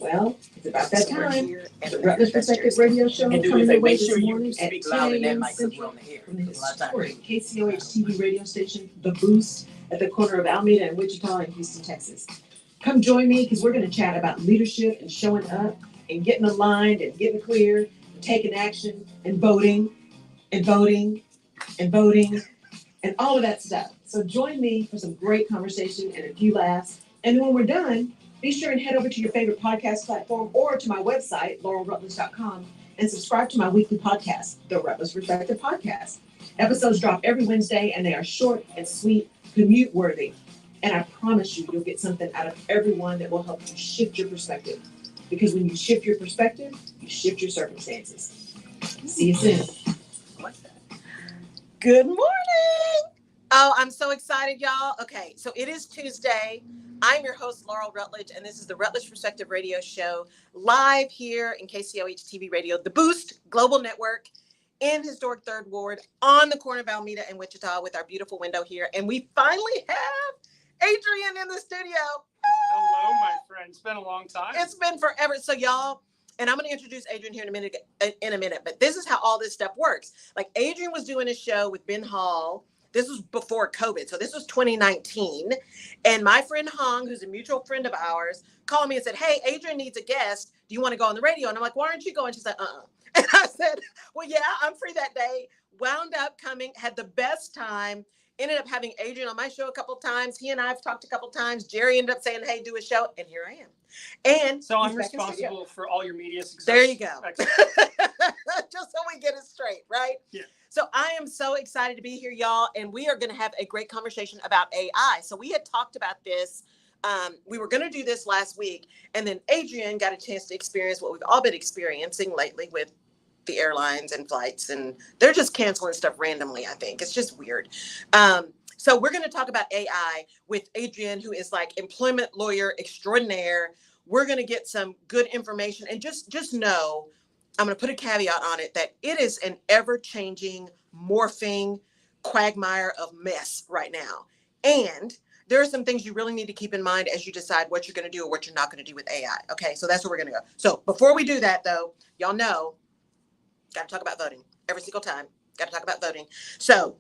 Well, it's about that time. The Rutledge Perspective Radio Show coming your way this morning at 10 a.m. Central from the historic KCOH TV radio station, The Boost, at the corner of Alameda and Wichita in Houston, Texas. Come join me because we're going to chat about leadership and showing up and getting aligned and getting clear, and taking action and voting and voting and voting and all of that stuff. So join me for some great conversation and a few laughs. And then when we're done, be sure and head over to your favorite podcast platform or to my website, laurelrutledge.com, and subscribe to my weekly podcast, the Rutledge Perspective Podcast. Episodes drop every Wednesday, and they are short and sweet, commute-worthy. And I promise you, you'll get something out of every one that will help you shift your perspective. Because when you shift your perspective, you shift your circumstances. See you soon. Good morning. Oh, I'm so excited, y'all. Okay, so it is Tuesday. I'm your host, Laurel Rutledge, and this is the Rutledge Perspective Radio Show, live here in KCOH TV Radio, the Boost Global Network in historic Third Ward on the corner of Alameda and Wichita with our beautiful window here. And we finally have Adrian in the studio. Hello, my friend. It's been a long time. It's been forever. So y'all, and I'm going to introduce Adrian here in a minute, but this is how all this stuff works. Like Adrian was doing a show with Ben Hall. This was before COVID. So this was 2019. And my friend Hong, who's a mutual friend of ours, called me and said, hey, Adrian needs a guest. Do you want to go on the radio? And I'm like, why aren't you going? She's like, And I said, well, yeah, I'm free that day. Wound up coming, had the best time. Ended up having Adrian on my show a couple of times. He and I have talked a couple of times. Jerry ended up saying, hey, do a show. And here I am. And so I'm responsible for all your media success. There you go. Just so we get it straight, right? Yeah. So I am so excited to be here, y'all. And we are going to have a great conversation about AI. So we had talked about this. We were going to do this last week. And then Adrian got a chance to experience what we've all been experiencing lately with the airlines and flights. And they're just canceling stuff randomly, I think. It's just weird. So we're going to talk about AI with Adrian, who is like employment lawyer extraordinaire. We're going to get some good information. And just know, I'm going to put a caveat on it, that it is an ever-changing, morphing quagmire of mess right now. And there are some things you really need to keep in mind as you decide what you're going to do or what you're not going to do with AI. Okay, so that's where we're going to go. So before we do that, though, y'all know, got to talk about voting every single time. Got to talk about voting. So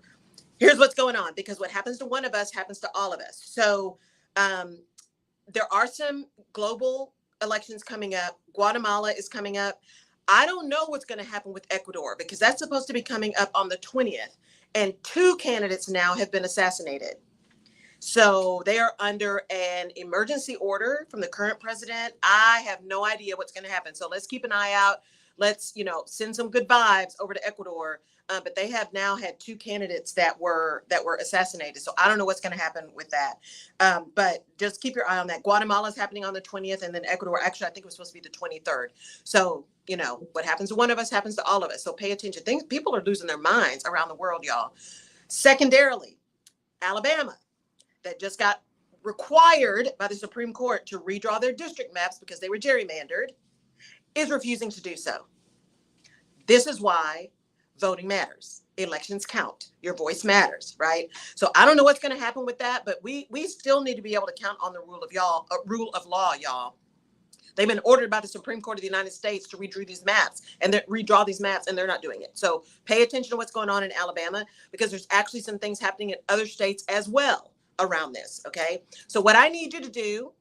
here's what's going on, because what happens to one of us happens to all of us. So there are some global elections coming up. Guatemala is coming up. I don't know what's going to happen with Ecuador, because that's supposed to be coming up on the 20th. And 2 candidates now have been assassinated. So they are under an emergency order from the current president. I have no idea what's going to happen. So let's keep an eye out. Let's, send some good vibes over to Ecuador. But they have now had 2 candidates that were assassinated. So I don't know what's going to happen with that. But just keep your eye on that. Guatemala is happening on the 20th, and then Ecuador, actually, I think it was supposed to be the 23rd. So, what happens to one of us happens to all of us. So pay attention. People are losing their minds around the world, y'all. Secondarily, Alabama, that just got required by the Supreme Court to redraw their district maps because they were gerrymandered, is refusing to do so. This is why voting matters. Elections count. Your voice matters, right? So I don't know what's going to happen with that, but we still need to be able to count on the rule of law, y'all. They've been ordered by the Supreme Court of the United States to redraw these maps, and they're not doing it. So pay attention to what's going on in Alabama, because there's actually some things happening in other states as well around this, okay? So what I need you to do,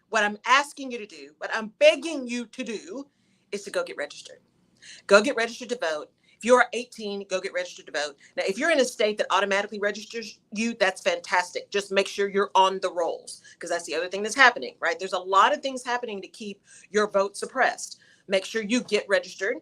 what I'm asking you to do, what I'm begging you to do, is to go get registered. Go get registered to vote. If you're 18, go get registered to vote. Now, if you're in a state that automatically registers you, that's fantastic. Just make sure you're on the rolls, because that's the other thing that's happening, right? There's a lot of things happening to keep your vote suppressed. Make sure you get registered.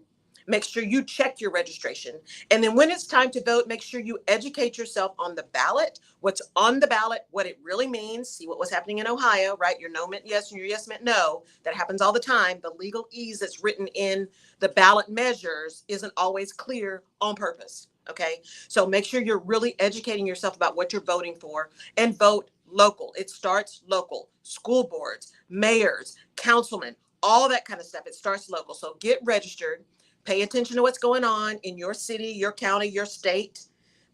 Make sure you check your registration. And then when it's time to vote, make sure you educate yourself on the ballot, what's on the ballot, what it really means. See what was happening in Ohio, right? Your no meant yes and your yes meant no. That happens all the time. The legalese that's written in the ballot measures isn't always clear on purpose, okay? So make sure you're really educating yourself about what you're voting for, and vote local. It starts local. School boards, mayors, councilmen, all that kind of stuff. It starts local. So get registered. Pay attention to what's going on in your city, your county, your state,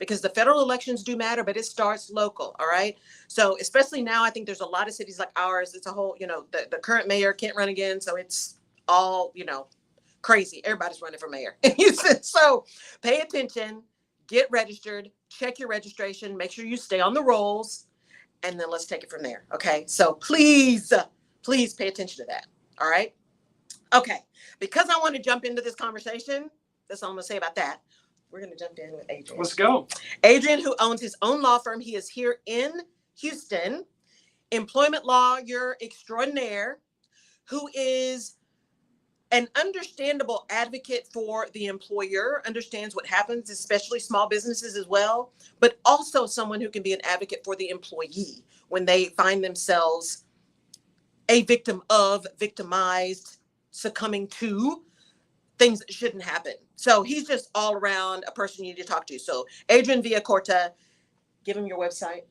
because the federal elections do matter, but it starts local. All right. So especially now, I think there's a lot of cities like ours. It's a whole, the current mayor can't run again. So it's all, crazy. Everybody's running for mayor in Houston. So pay attention, get registered, check your registration, make sure you stay on the rolls, and then let's take it from there. Okay. So please pay attention to that. All right. Okay. Because I want to jump into this conversation, that's all I'm going to say about that. We're going to jump in with Adrian. Let's go. Adrian, who owns his own law firm. He is here in Houston, employment lawyer extraordinaire, who is an understandable advocate for the employer, understands what happens, especially small businesses as well, but also someone who can be an advocate for the employee when they find themselves a victim of, victimized, succumbing to things that shouldn't happen. So he's just all around a person you need to talk to. So Adrian Villacorta, give him your website.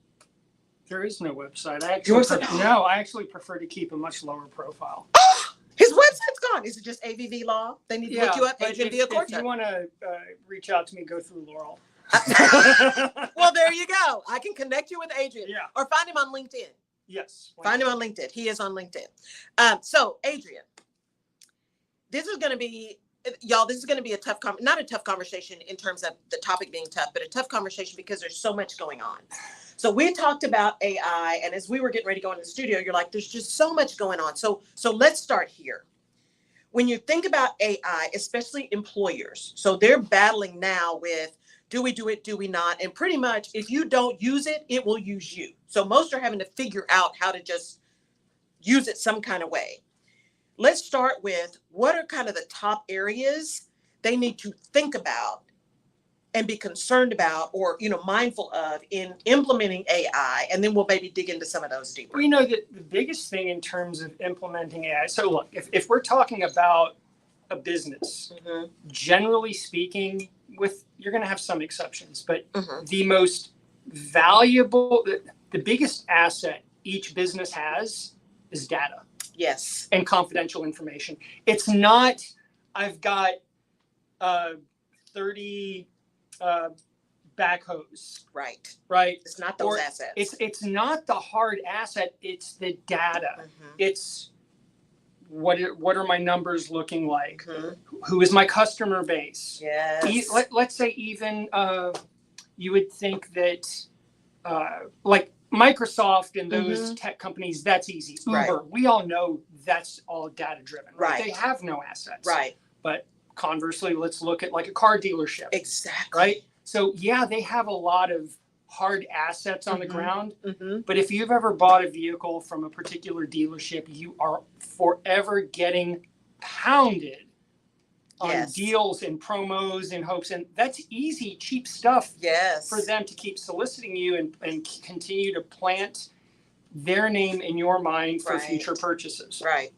There is no website. I actually prefer to keep a much lower profile. His website's gone. Is it just AVV Law? They need to look you up, Adrian Villacorta. If you want to reach out to me, go through Laurel. Well, there you go. I can connect you with Adrian. Yeah. Or find him on LinkedIn. Yes. Find him on LinkedIn. He is on LinkedIn. So, Adrian, this is going to be, y'all, this is going to be not a tough conversation in terms of the topic being tough, but a tough conversation because there's so much going on. So we talked about AI, and as we were getting ready to go into the studio, you're like, there's just so much going on. So let's start here. When you think about AI, especially employers, so they're battling now with, do we do it, do we not? And pretty much, if you don't use it, it will use you. So most are having to figure out how to just use it some kind of way. Let's start with what are kind of the top areas they need to think about and be concerned about or, mindful of in implementing AI. And then we'll maybe dig into some of those deeper. Well, the biggest thing in terms of implementing AI. So look, if we're talking about a business, generally speaking, you're going to have some exceptions, but the most valuable, the biggest asset each business has is data. Yes. And confidential information. It's not, I've got 30 backhoes. Right. Right. It's not those assets. It's not the hard asset. It's the data. It's what are my numbers looking like? Who is my customer base? Yes. Let's say even you would think that like Microsoft and those tech companies, that's easy. Uber, we all know that's all data driven. Right? They have no assets. Right. But conversely, let's look at like a car dealership. Exactly. Right. So yeah, they have a lot of hard assets on the ground. But if you've ever bought a vehicle from a particular dealership, you are forever getting pounded on deals and promos and hopes. And that's easy, cheap stuff for them to keep soliciting you and continue to plant their name in your mind for future purchases. Right.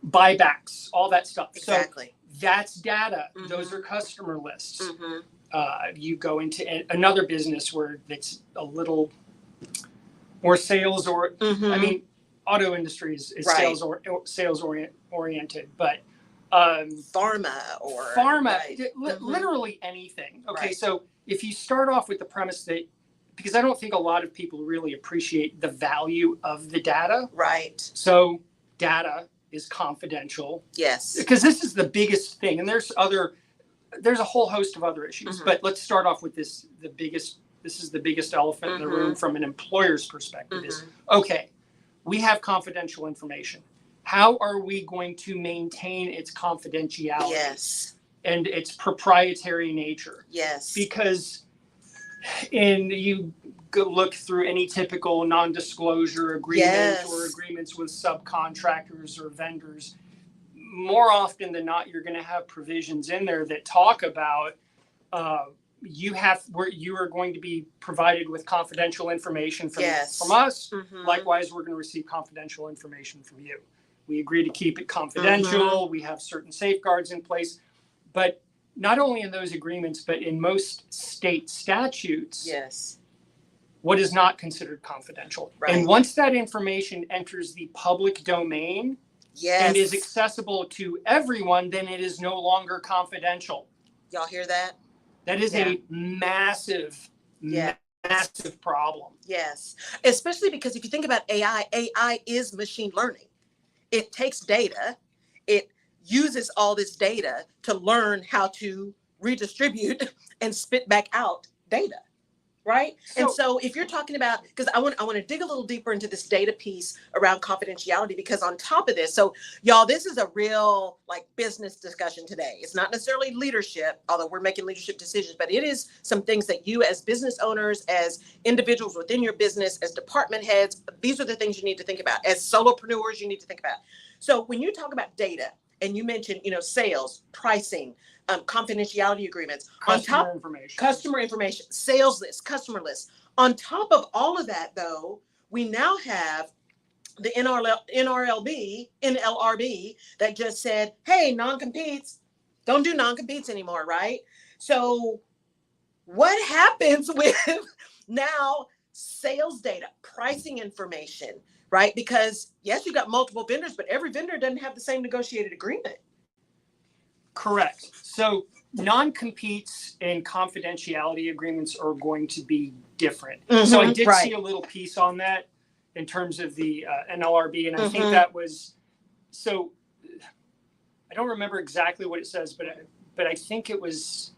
Buybacks, all that stuff. Exactly. So that's data. Those are customer lists. You go into another business where it's a little more sales or I mean, auto industry is sales oriented, but pharma, literally anything. Okay, so if you start off with the premise that, because I don't think a lot of people really appreciate the value of the data. Right. So data is confidential. Yes. Because this is the biggest thing, and there's a whole host of other issues. But let's start off with this. This is the biggest elephant in the room from an employer's perspective is, okay, we have confidential information. How are we going to maintain its confidentiality? Yes. And its proprietary nature? Yes. Because you look through any typical non-disclosure agreement or agreements with subcontractors or vendors, more often than not, you're going to have provisions in there that talk about you are going to be provided with confidential information from us. Likewise, we're going to receive confidential information from you. We agree to keep it confidential. We have certain safeguards in place. But not only in those agreements, but in most state statutes, what is not considered confidential. And once that information enters the public domain and is accessible to everyone, then it is no longer confidential. Y'all hear that? That is a massive massive problem. Yes. Especially because if you think about AI is machine learning. It takes data, it uses all this data to learn how to redistribute and spit back out data. Right. And so if you're talking about, because I want to dig a little deeper into this data piece around confidentiality, because on top of this, so y'all, this is a real like business discussion today. It's not necessarily leadership, although we're making leadership decisions, but it is some things that you as business owners, as individuals within your business, as department heads, these are the things you need to think about. As solopreneurs, you need to think about. So when you talk about data and you mentioned, sales, pricing, confidentiality agreements, customer information, sales lists, customer lists. On top of all of that, though, we now have the NLRB that just said, hey, non-competes, don't do non-competes anymore, right? So what happens with now sales data, pricing information, right? Because yes, you got multiple vendors, but every vendor doesn't have the same negotiated agreement. Correct. So non-competes and confidentiality agreements are going to be different. Mm-hmm, so I did see a little piece on that in terms of the NLRB, and I think that was, so I don't remember exactly what it says, but I think it was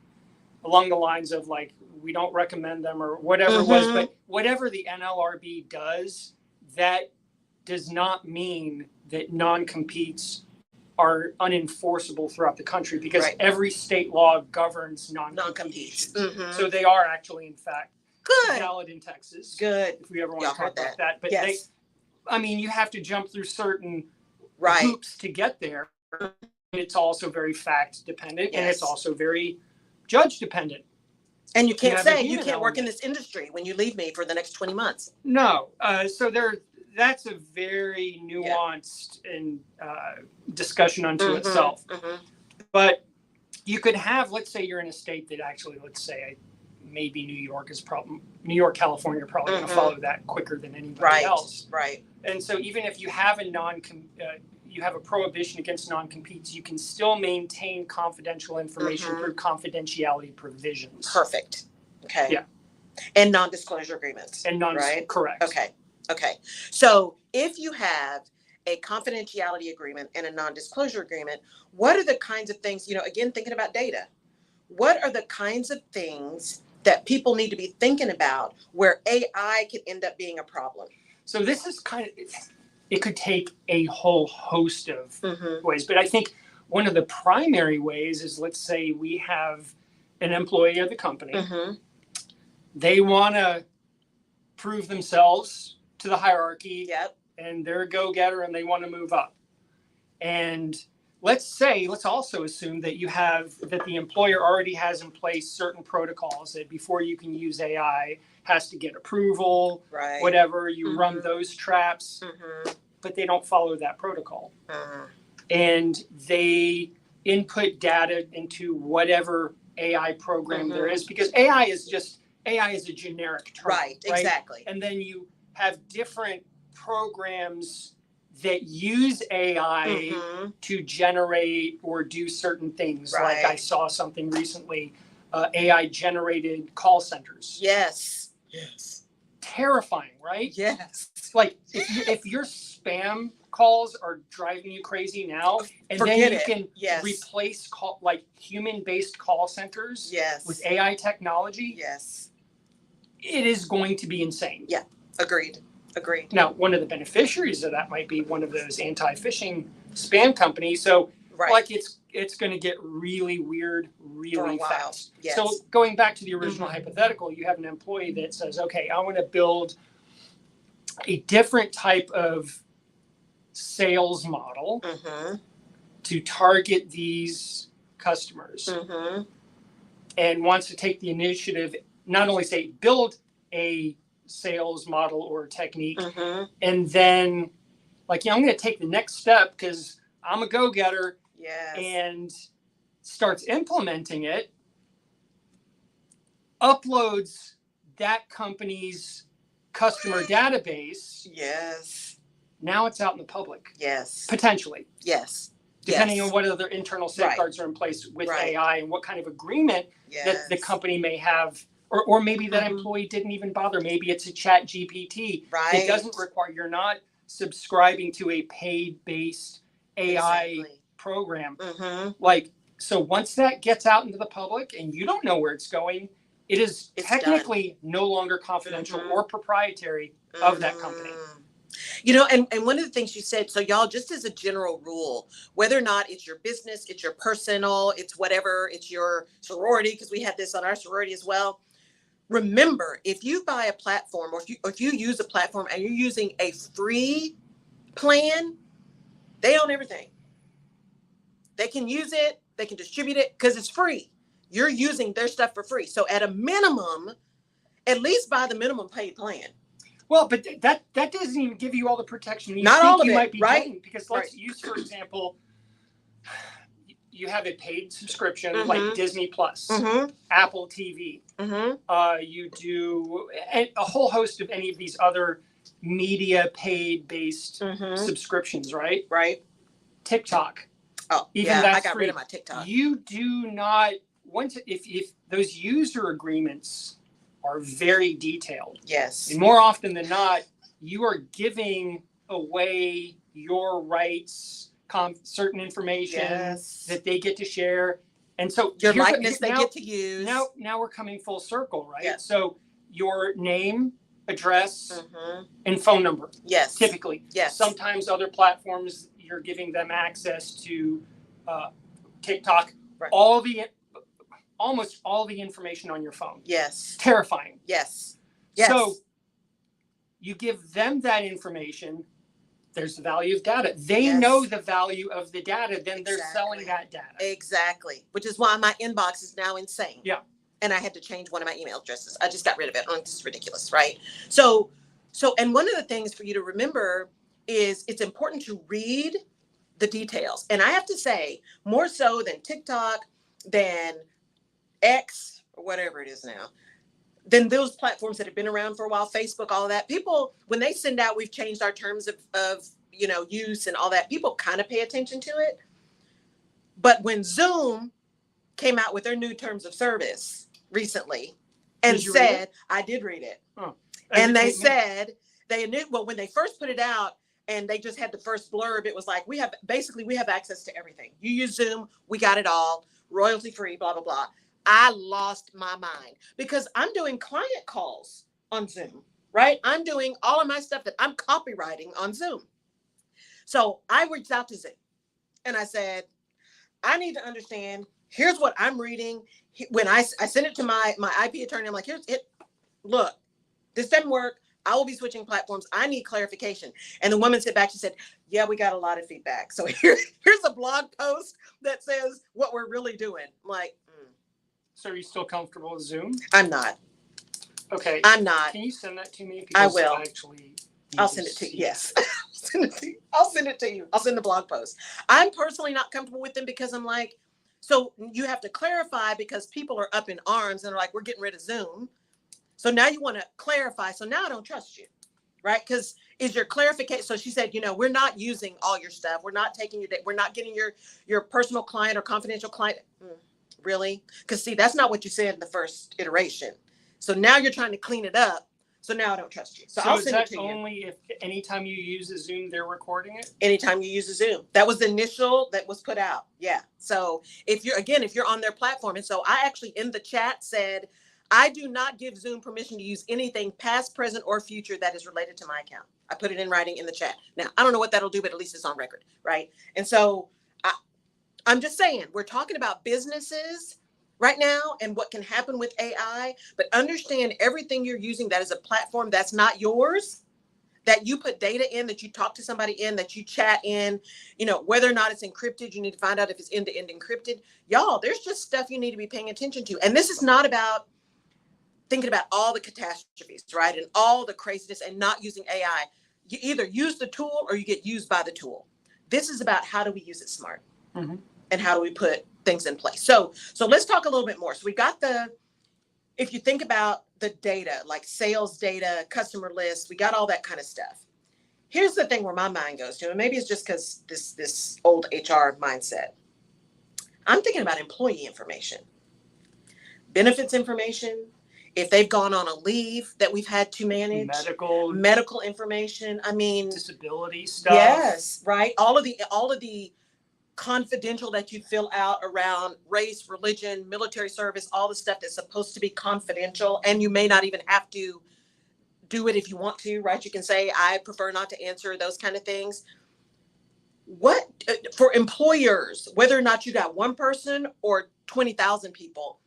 along the lines of like, we don't recommend them or whatever it was, but whatever the NLRB does, that does not mean that non-competes are unenforceable throughout the country, because every state law governs non-competes. So they are actually, in fact, valid in Texas. Good. If we ever want to talk about that. But you have to jump through certain hoops to get there. It's also very fact dependent, and it's also very judge dependent. And you can't say you can't work in this industry when you leave me for the next 20 months. No. So that's a very nuanced and discussion unto itself. But you could have, let's say you're in a state that actually, let's say maybe New York, California are probably going to follow that quicker than anybody else. Right. And so even if you have you have a prohibition against non-competes, you can still maintain confidential information through confidentiality provisions. Perfect. Okay. Yeah. And non-disclosure agreements. Right? Correct. Okay. So if you have a confidentiality agreement and a non-disclosure agreement, what are the kinds of things, again, thinking about data, what are the kinds of things that people need to be thinking about where AI can end up being a problem? So this is it could take a whole host of ways, but I think one of the primary ways is, let's say we have an employee of the company. They want to prove themselves to the hierarchy, and they're a go-getter and they want to move up. And let's also assume that that the employer already has in place certain protocols that before you can use AI has to get approval, whatever, you run those traps, but they don't follow that protocol. And they input data into whatever AI program there is, because AI is a generic term. Right, exactly. And then you have different programs that use AI to generate or do certain things. Like I saw something recently, AI generated call centers. Yes. Terrifying, right? Yes. Like if your spam calls are driving you crazy now, and then you can replace human-based call centers with AI technology. Yes. It is going to be insane. Yeah. Agreed. Now, one of the beneficiaries of that might be one of those anti-phishing spam companies. So, it's going to get really weird really fast. Yes. So, going back to the original hypothetical, you have an employee that says, okay, I want to build a different type of sales model to target these customers, and wants to take the initiative, not only say build a sales model or technique, and then I'm going to take the next step because I'm a go-getter, and starts implementing it, uploads that company's customer database. Yes. Now it's out in the public. Yes. Potentially. Yes. Depending on what other internal safeguards are in place with AI and what kind of agreement that the company may have or maybe that employee didn't even bother. Maybe it's a chat GPT. Right. It doesn't require, you're not subscribing to a paid-based AI program. Like, so once that gets out into the public and you don't know where it's going, it's technically no longer confidential or proprietary of that company. You know, and one of the things you said, so y'all, just as a general rule, whether or not it's your business, it's your personal, it's whatever, it's your sorority, because we had this on our sorority as well. Remember, if you buy a platform or if you use a platform and you're using a free plan, they own everything. They can use it, they can distribute it because it's free. You're using their stuff for free. So at a minimum, at least buy the minimum paid plan. Well, but that doesn't even give you all the protection Not all of you it, might be right? getting. Because let's use, for example, you have a paid subscription like Disney Plus, Apple TV. You do a whole host of any of these other media paid-based subscriptions, right? Right. TikTok. Oh, even yeah, that's I got free. rid of my TikTok. You do not if those user agreements are very detailed. Yes. And more often than not, you are giving away your rights, certain information that they get to share. And so your likeness they get to use. Now we're coming full circle, right? Yes. So your name, address, and phone number. Yes. Typically. Yes. Sometimes other platforms, you're giving them access to TikTok. Right. Almost all the information on your phone. Yes. Terrifying. Yes. Yes. So you give them that information. There's the value of data. They know the value of the data. Then they're selling that data. Exactly. Which is why my inbox is now insane. Yeah. And I had to change one of my email addresses. I just got rid of it. It's ridiculous, right? So, and one of the things for you to remember is it's important to read the details. And I have to say, more so than TikTok, than X, or whatever it is now, than those platforms that have been around for a while, Facebook, all of that. People, when they send out, we've changed our terms of use and all that, people kind of pay attention to it. But when Zoom came out with their new terms of service recently and said, I did read it. Oh. And they said, when they first put it out and they just had the first blurb, it was like, we have access to everything. You use Zoom, we got it all, royalty free, blah, blah, blah. I lost my mind because I'm doing client calls on Zoom, right? I'm doing all of my stuff that I'm copywriting on Zoom. So I reached out to Zoom and I said, I need to understand, here's what I'm reading. When I sent it to my IP attorney, I'm like, look, this doesn't work. I will be switching platforms. I need clarification. And the woman said back, she said, yeah, we got a lot of feedback. So here's a blog post that says what we're really doing. I'm like, So are you still comfortable with Zoom? I'm not. Okay. I'm not. Can you send that to me? Because I will. I'll send it to you. Yes. I'll send it to you. I'll send the blog post. I'm personally not comfortable with them because I'm like, so you have to clarify because people are up in arms and are like, we're getting rid of Zoom. So now you want to clarify. So now I don't trust you, right? Because is your clarification. So she said, we're not using all your stuff. We're not taking we're not getting your personal client or confidential client. Really? Because see, that's not what you said in the first iteration. So now you're trying to clean it up. So now I don't trust you. So I'll send it to you. Only if anytime you use a Zoom, they're recording it? Anytime you use a Zoom. That was the initial that was put out. Yeah. So if you're on their platform. And so I actually in the chat said, I do not give Zoom permission to use anything past, present, or future that is related to my account. I put it in writing in the chat. Now, I don't know what that'll do, but at least it's on record, right? And so I'm just saying, we're talking about businesses right now and what can happen with AI, but understand everything you're using that is a platform that's not yours, that you put data in, that you talk to somebody in, that you chat in, whether or not it's encrypted, you need to find out if it's end-to-end encrypted. Y'all, there's just stuff you need to be paying attention to. And this is not about thinking about all the catastrophes, right? And all the craziness and not using AI. You either use the tool or you get used by the tool. This is about how do we use it smart and how do we put things in place. So let's talk a little bit more. So we got if you think about the data, like sales data, customer lists, we got all that kind of stuff. Here's the thing where my mind goes to, and maybe it's just because this old HR mindset. I'm thinking about employee information, benefits information. if they've gone on a leave that we've had to manage, medical information. I mean, disability stuff. Yes, right. All of the confidential that you fill out around race, religion, military service, all the stuff that's supposed to be confidential, and you may not even have to do it if you want to, right? You can say, I prefer not to answer those kind of things. What for employers, whether or not you got one person or 20,000 people,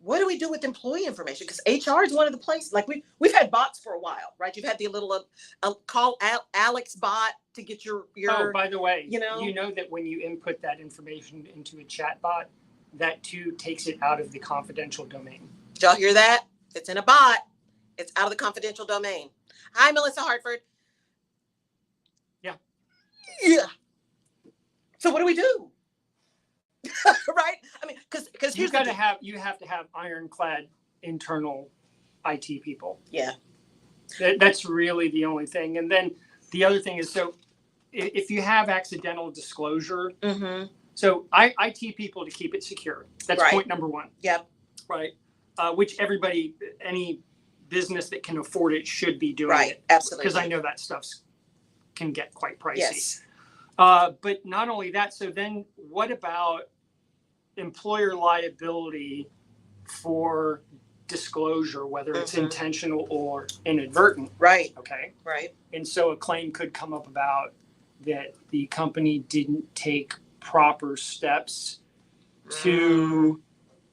what do we do with employee information? Because HR is one of the places, like we've had bots for a while, right? You've had the little call Alex bot to get your. Oh, by the way, you know that when you input that information into a chat bot, that too takes it out of the confidential domain. Did y'all hear that? It's in a bot. It's out of the confidential domain. Hi, Melissa Hartford. Yeah. So what do we do? Right? I mean, because you have to have ironclad internal IT people. Yeah. That's really the only thing. And then the other thing is, so if you have accidental disclosure, so IT people to keep it secure. That's point number one. Yep. Right. Which any business that can afford it should be doing it. Absolutely. Because I know that stuff's can get quite pricey. Yes. But not only that, so then what about employer liability for disclosure, whether it's intentional or inadvertent? Right. Okay. Right. And so a claim could come up about that the company didn't take proper steps to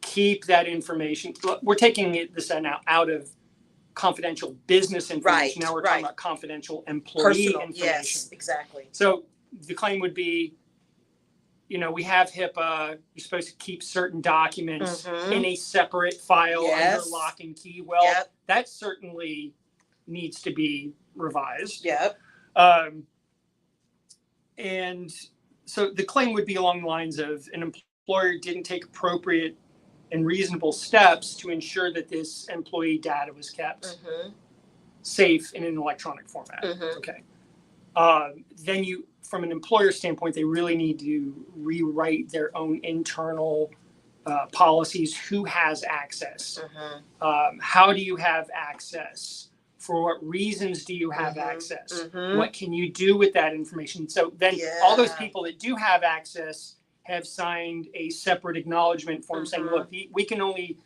keep that information. We're taking this now out of confidential business information. Now we're talking about confidential employee information. Yes, exactly. So the claim would be, we have HIPAA. You're supposed to keep certain documents in a separate file under lock and key. Well, that certainly needs to be revised. Yep. And so the claim would be along the lines of an employer didn't take appropriate and reasonable steps to ensure that this employee data was kept safe in an electronic format. Okay. Then from an employer standpoint, they really need to rewrite their own internal policies. Who has access? How do you have access? For what reasons do you have access? What can you do with that information? So then all those people that do have access have signed a separate acknowledgement form saying, look, we can only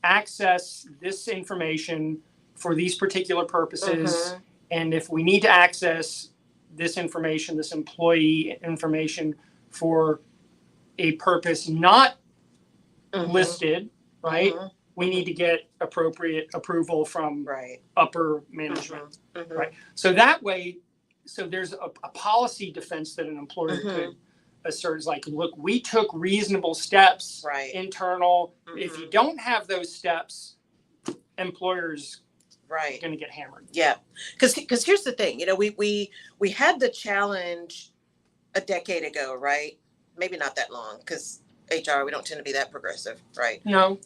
access this information for these particular purposes. And if we need to access this information, this employee information for a purpose not listed, right? We need to get appropriate approval from upper management, right? So that way, so there's a policy defense that an employer could assert is like, look, we took reasonable steps, internal. If you don't have those steps, employers going to get hammered. Yeah, because here's the thing, we had the challenge a decade ago, right? Maybe not that long, because HR, we don't tend to be that progressive, right? No.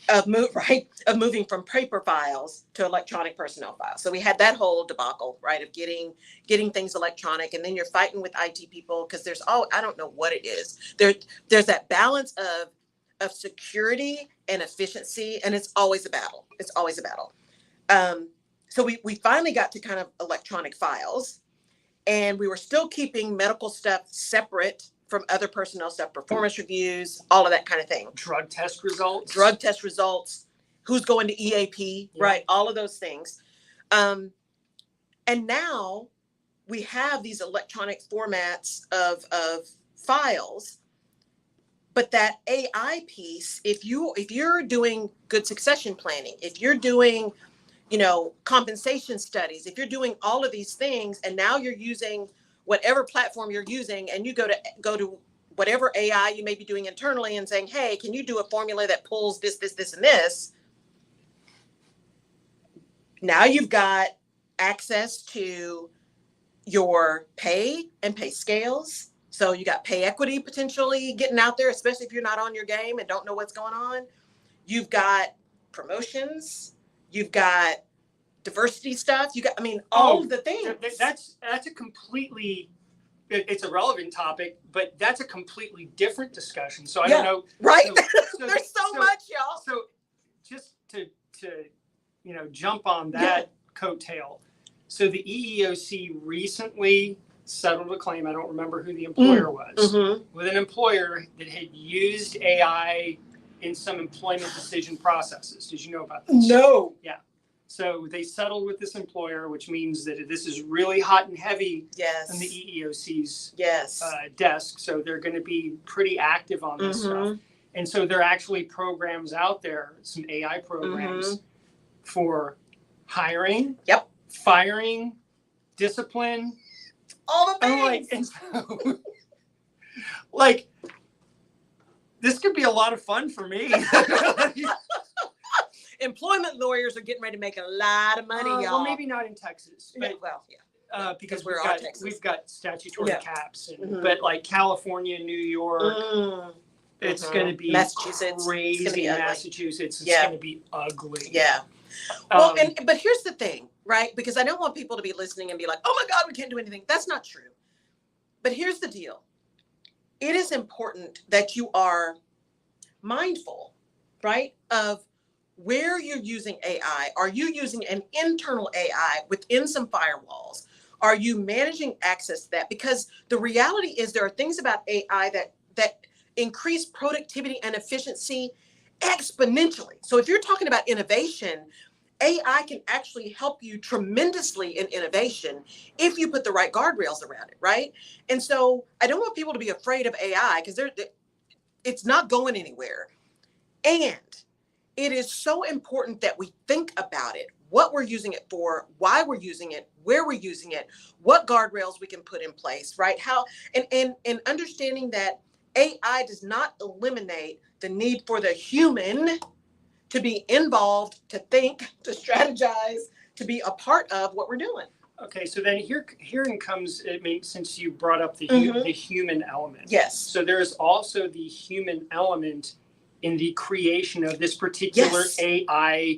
Of moving from paper files to electronic personnel files. So we had that whole debacle, right, of getting things electronic, and then you're fighting with IT people because I don't know what it is. There's that balance of security and efficiency, and it's always a battle. It's always a battle. So we finally got to kind of electronic files, and we were still keeping medical stuff separate from other personnel stuff, performance reviews, all of that kind of thing. Drug test results, who's going to EAP, right? All of those things. And now we have these electronic formats of files, but that AI piece, if you're doing good succession planning, if you're doing, compensation studies, if you're doing all of these things, and now you're using whatever platform you're using, and you go to whatever AI you may be doing internally and saying, hey, can you do a formula that pulls this, and this? Now you've got access to your pay and pay scales. So you got pay equity potentially getting out there, especially if you're not on your game and don't know what's going on. You've got promotions. You've got diversity stuff. All of the things. That's a completely, it's a relevant topic, but that's a completely different discussion. So I don't know. Right. So There's so much, y'all. So just to jump on that coattail. So the EEOC recently settled a claim. I don't remember who the employer was, with an employer that had used AI in some employment decision processes. Did you know about this? No. Yeah. So they settled with this employer, which means that this is really hot and heavy in the EEOC's desk. So they're going to be pretty active on this stuff. And so there are actually programs out there, some AI programs for hiring, firing, discipline, all the things. And so, like, this could be a lot of fun for me. Employment lawyers are getting ready to make a lot of money, y'all. Well, maybe not in Texas, but because we've got statutory caps, but like California, New York, it's going to be Massachusetts, crazy. it's gonna be Massachusetts, it's going to be ugly. Yeah. Well, but here's the thing, right? Because I don't want people to be listening and be like, "Oh my God, we can't do anything." That's not true. But here's the deal: it is important that you are mindful, right, of where you're using AI. Are you using an internal AI within some firewalls? Are you managing access to that? Because the reality is there are things about AI that increase productivity and efficiency exponentially. So if you're talking about innovation, AI can actually help you tremendously in innovation if you put the right guardrails around it, right? And so I don't want people to be afraid of AI because it's not going anywhere. And it is so important that we think about it, what we're using it for, why we're using it, where we're using it, what guardrails we can put in place, right? How and understanding that AI does not eliminate the need for the human to be involved, to think, to strategize, to be a part of what we're doing. Okay, so then herein comes, I mean, since you brought up the human element. Yes. So there is also the human element in the creation of this particular AI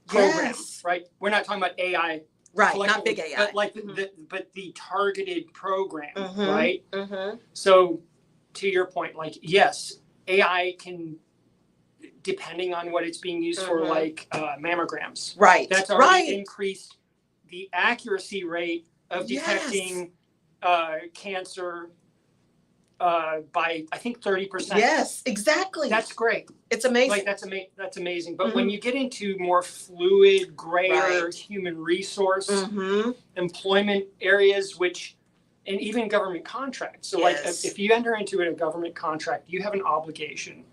program, right? We're not talking about AI, right? Not big AI, but like the targeted program, right? So, to your point, like yes, AI can, depending on what it's being used for, like mammograms, right? That's already increased the accuracy rate of detecting cancer. By I think 30%. Yes, exactly. That's great. It's amazing. Like that's amazing. But when you get into more fluid, grayer human resource employment areas, and even government contracts. So like if you enter into a government contract, you have an obligation.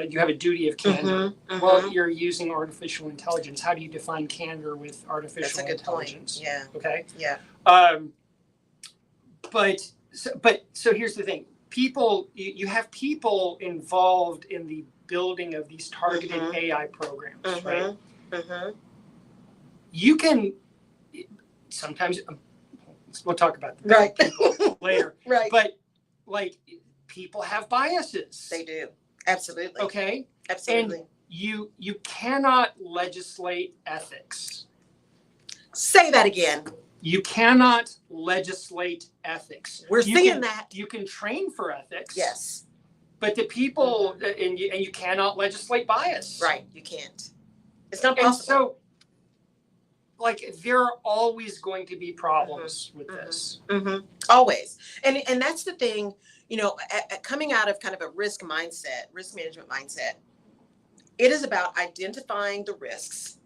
You have a duty of candor. Well, you're using artificial intelligence. How do you define candor with artificial intelligence? Point. Yeah. Okay. Yeah. So here's the thing. You have people involved in the building of these targeted AI programs, right? You can sometimes, we'll talk about that later. Right. But like people have biases. They do. Absolutely. Okay. Absolutely. And you cannot legislate ethics. Say that again. You cannot legislate ethics. We're seeing that. You can train for ethics. Yes. But the people, and you cannot legislate bias. Right. You can't. It's not possible. And so, like, there are always going to be problems with this. Always. And that's the thing, coming out of kind of a risk management mindset, it is about identifying the risks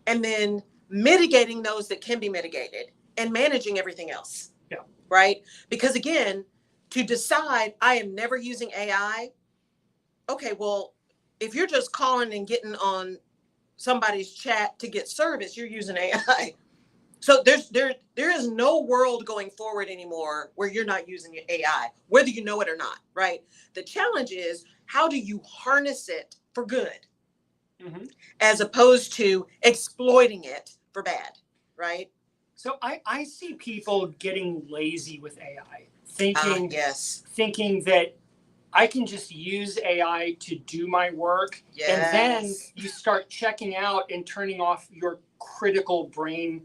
and then mitigating those that can be mitigated and managing everything else. Yeah. Right? Because again, to decide I am never using AI, okay, well, if you're just calling and getting on somebody's chat to get service, you're using AI. So there is no world going forward anymore where you're not using AI, whether you know it or not, right? The challenge is, how do you harness it for good as opposed to exploiting it for bad, right? So I see people getting lazy with AI, thinking that I can just use AI to do my work, and then you start checking out and turning off your critical brain.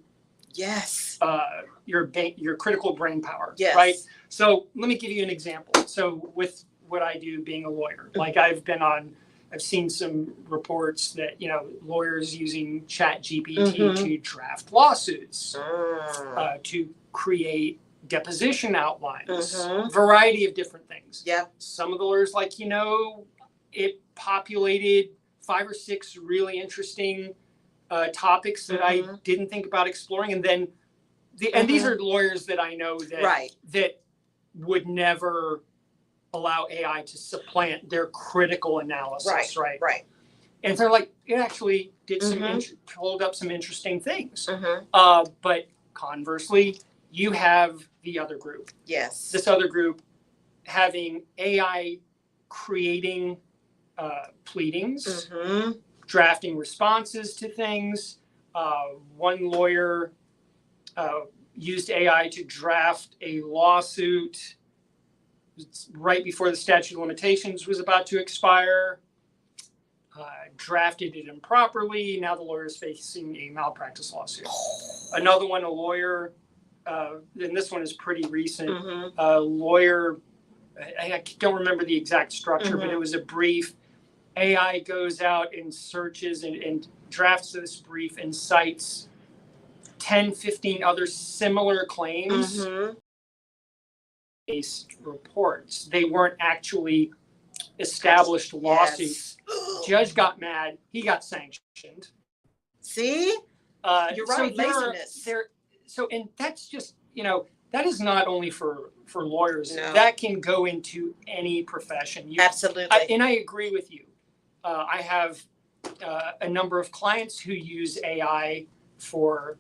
Your critical brain power. Right. So let me give you an example. So with what I do, being a lawyer, like I've been on I've seen some reports that, lawyers using ChatGPT to draft lawsuits, to create deposition outlines, variety of different things. Yeah. Some of the lawyers it populated 5 or 6 really interesting topics that I didn't think about exploring. And then and these are lawyers that I know that would never allow AI to supplant their critical analysis, right? And so it actually did pulled up some interesting things. But conversely, you have the other group. Yes. This other group having AI creating pleadings, drafting responses to things. One lawyer used AI to draft a lawsuit right before the statute of limitations was about to expire, drafted it improperly. Now the lawyer is facing a malpractice lawsuit. Another one, a lawyer, and this one is pretty recent, a lawyer, I don't remember the exact structure, but it was a brief. AI goes out and searches and drafts this brief and cites 10, 15 other similar claims. Based reports. They weren't actually established lawsuits. Yes. Judge got mad. He got sanctioned. See? You're right. Laziness. And that's just, that is not only for lawyers. No. That can go into any profession. Absolutely. And I agree with you. I have a number of clients who use AI for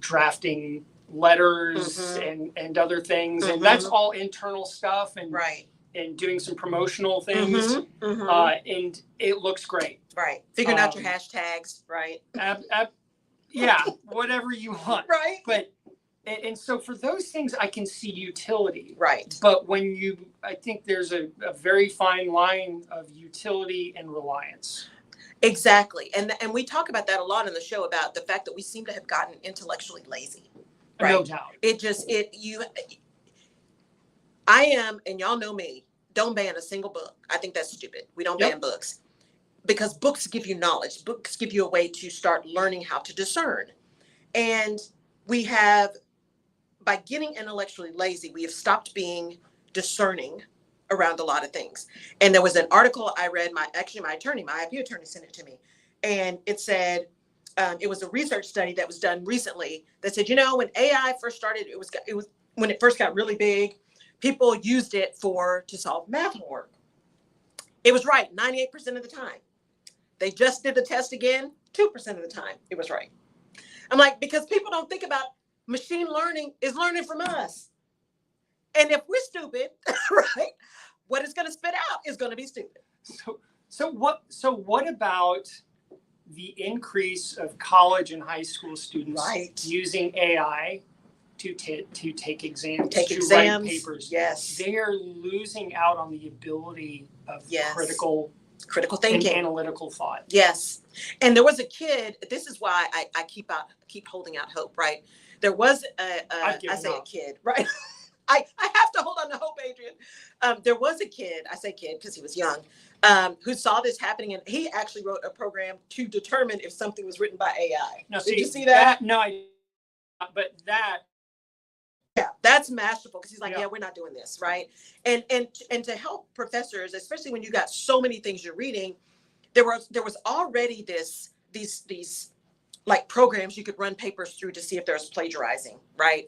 drafting letters and other things, and that's all internal stuff, and and doing some promotional things, and it looks great. Right. Figuring out your hashtags. Right. Yeah, whatever you want. Right. But and so for those things, I can see utility. Right. But I think there's a very fine line of utility and reliance. Exactly. And we talk about that a lot in the show, about the fact that we seem to have gotten intellectually lazy. Right. No doubt. I am, and y'all know me, don't ban a single book. I think that's stupid. We don't ban books, because books give you knowledge. Books give you a way to start learning how to discern. And we have, by getting intellectually lazy, we have stopped being discerning around a lot of things. And there was an article I read, my attorney, my IP attorney sent it to me. And it said, it was a research study that was done recently that said, when AI first started, it was when it first got really big, people used it to solve math homework. It was right 98% of the time. They just did the test again, 2% of the time it was right. I'm like, because people don't think about machine learning is learning from us. And if we're stupid, right, what it's going to spit out is going to be stupid. So what about the increase of college and high school students using AI to take exams, write papers? Yes. They are losing out on the ability of critical thinking and analytical thought. Yes. And there was a kid, this is why I keep holding out hope, right? There was a kid, right? I have to hold on to hope, Adrian. There was a kid, I say kid because he was young, who saw this happening, and he actually wrote a program to determine if something was written by AI. Now, did you see that? No, but that. Yeah, that's masterful, because he's like, we're not doing this, right? And to help professors, especially when you got so many things you're reading, there was already these like programs you could run papers through to see if there's plagiarizing, right?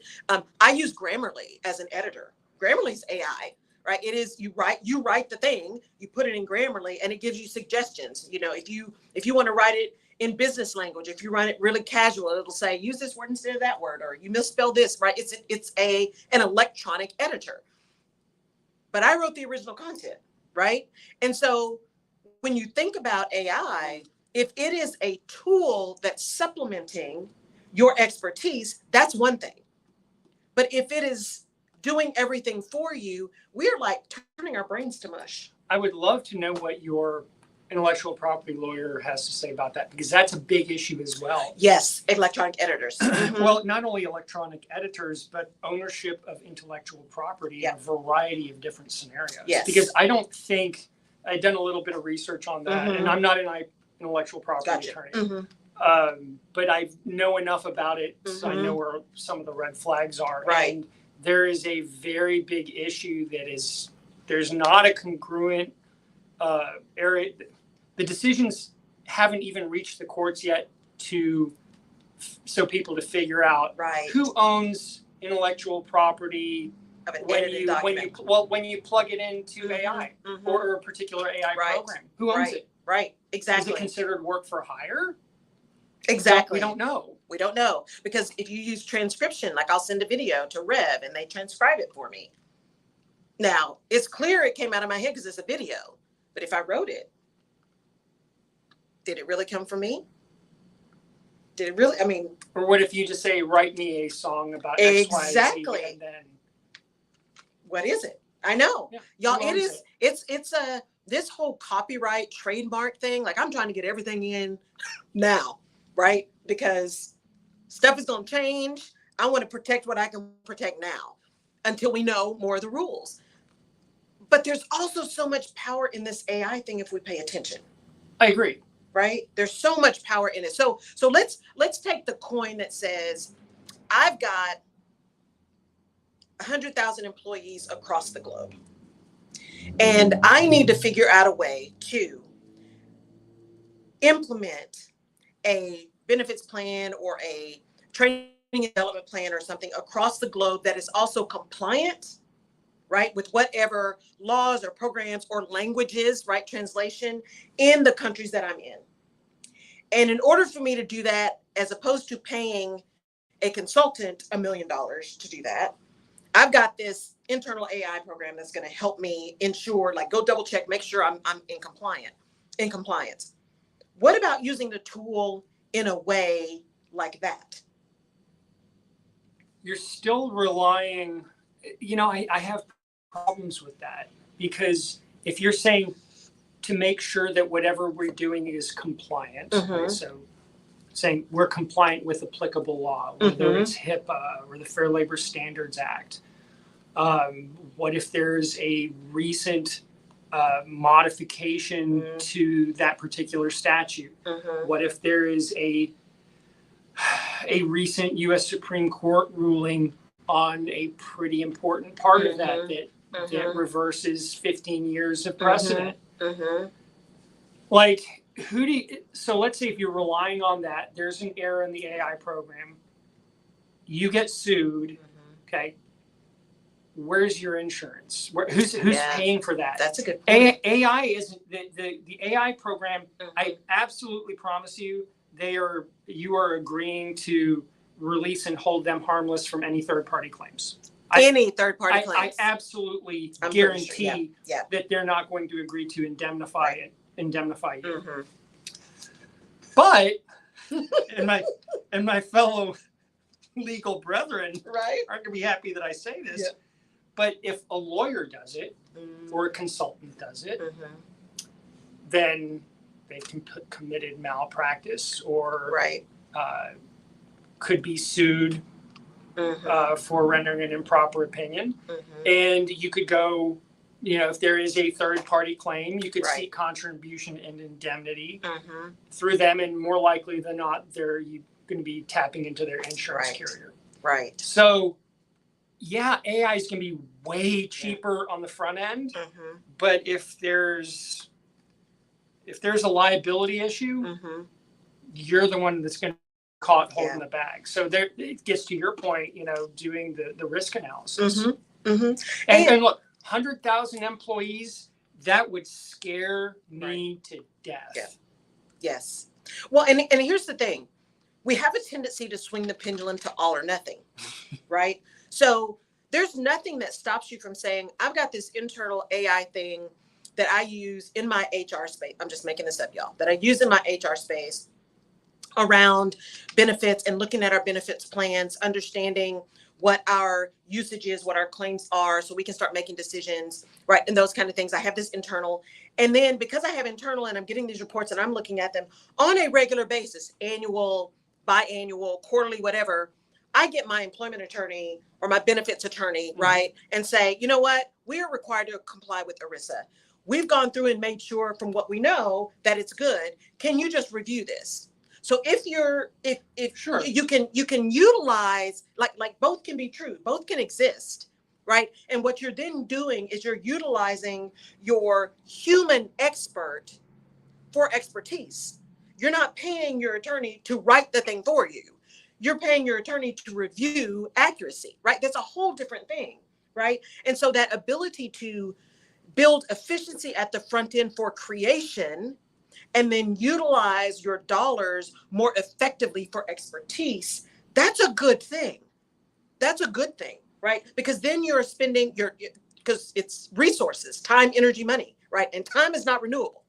I use Grammarly as an editor. Grammarly's AI, right? It is, you write the thing, you put it in Grammarly, and it gives you suggestions. If you want to write it in business language, if you write it really casual, it'll say, use this word instead of that word, or you misspell this, right? It's an electronic editor. But I wrote the original content, right? And so when you think about AI, if it is a tool that's supplementing your expertise, that's one thing. But if it is doing everything for you, we're like turning our brains to mush. I would love to know what your intellectual property lawyer has to say about that, because that's a big issue as well. Yes, electronic editors. Well, not only electronic editors, but ownership of intellectual property in a variety of different scenarios. Yes. Because I don't think I'd done a little bit of research on that, and I'm not an intellectual property attorney. But I know enough about it, so I know where some of the red flags are. Right. And there is a very big issue that is, there's not a congruent area. The decisions haven't even reached the courts yet so people to figure out who owns intellectual property when you plug it into AI or a particular AI program. Who owns it? Right. Exactly. Is it considered work for hire? Exactly. We don't know. We don't know, because if you use transcription, like I'll send a video to Rev and they transcribe it for me. Now, it's clear it came out of my head because it's a video, but if I wrote it, did it really come from me? Did it really? I mean, or what if you just say, write me a song about X, Y, Z, and then what is it? I know. Yeah. Y'all, it's this whole copyright trademark thing. Like, I'm trying to get everything in now, right? Because stuff is going to change. I want to protect what I can protect now until we know more of the rules. But there's also so much power in this AI thing if we pay attention. I agree. Right? There's so much power in it. So let's take the coin that says, I've got 100,000 employees across the globe, and I need to figure out a way to implement a benefits plan or a training and development plan or something across the globe that is also compliant, right, with whatever laws or programs or languages, right, translation in the countries that I'm in. And in order for me to do that, as opposed to paying a consultant $1 million to do that, I've got this internal AI program that's going to help me ensure, like, go double check, make sure I'm in compliance. What about using the tool in a way like that? You're still relying, I have problems with that, because if you're saying to make sure that whatever we're doing is compliant, right? So saying we're compliant with applicable law, whether it's HIPAA or the Fair Labor Standards Act. What if there's a recent modification to that particular statute? What if there is a recent U.S. Supreme Court ruling on a pretty important part of that that reverses 15 years of precedent? Like, so let's say if you're relying on that, there's an error in the AI program, you get sued, okay? Where's your insurance? Who's paying for that? That's a good point. AI isn't the AI program. I absolutely promise you, you are agreeing to release and hold them harmless from any third-party claims. Any third-party claims. I absolutely guarantee that they're not going to agree to indemnify you. But and my fellow legal brethren aren't going to be happy that I say this. Yeah. But if a lawyer does it or a consultant does it, then they committed malpractice or could be sued for rendering an improper opinion. And you could go, if there is a third party claim, you could seek contribution and indemnity through them, and more likely than not, you're going to be tapping into their insurance carrier. Right. So, yeah, AI is going to be way cheaper on the front end, but if there's a liability issue, you're the one that's going to be caught holding the bag. So it gets to your point, doing the risk analysis. And look, 100,000 employees, that would scare me to death. Yeah. Yes. Well, and here's the thing. We have a tendency to swing the pendulum to all or nothing, right? So there's nothing that stops you from saying, I've got this internal AI thing that I use in my HR space. I'm just making this up, y'all. That I use in my HR space around benefits and looking at our benefits plans, understanding what our usage is, what our claims are, so we can start making decisions, right? And those kind of things. I have this internal. And then because I have internal and I'm getting these reports and I'm looking at them on a regular basis, annual, biannual, quarterly, whatever, I get my employment attorney or my benefits attorney, right? And say, you know what? We are required to comply with ERISA. we've gone through and made sure from what we know that it's good. Can you just review this? So if Sure. you can utilize, like both can be true, both can exist, right? And what you're then doing is you're utilizing your human expert for expertise. You're not paying your attorney to write the thing for you. You're paying your attorney to review accuracy, right? That's a whole different thing, right? And so that ability to build efficiency at the front end for creation and then utilize your dollars more effectively for expertise, that's a good thing. That's a good thing, right? Because then you're spending because it's resources, time, energy, money, right? And time is not renewable.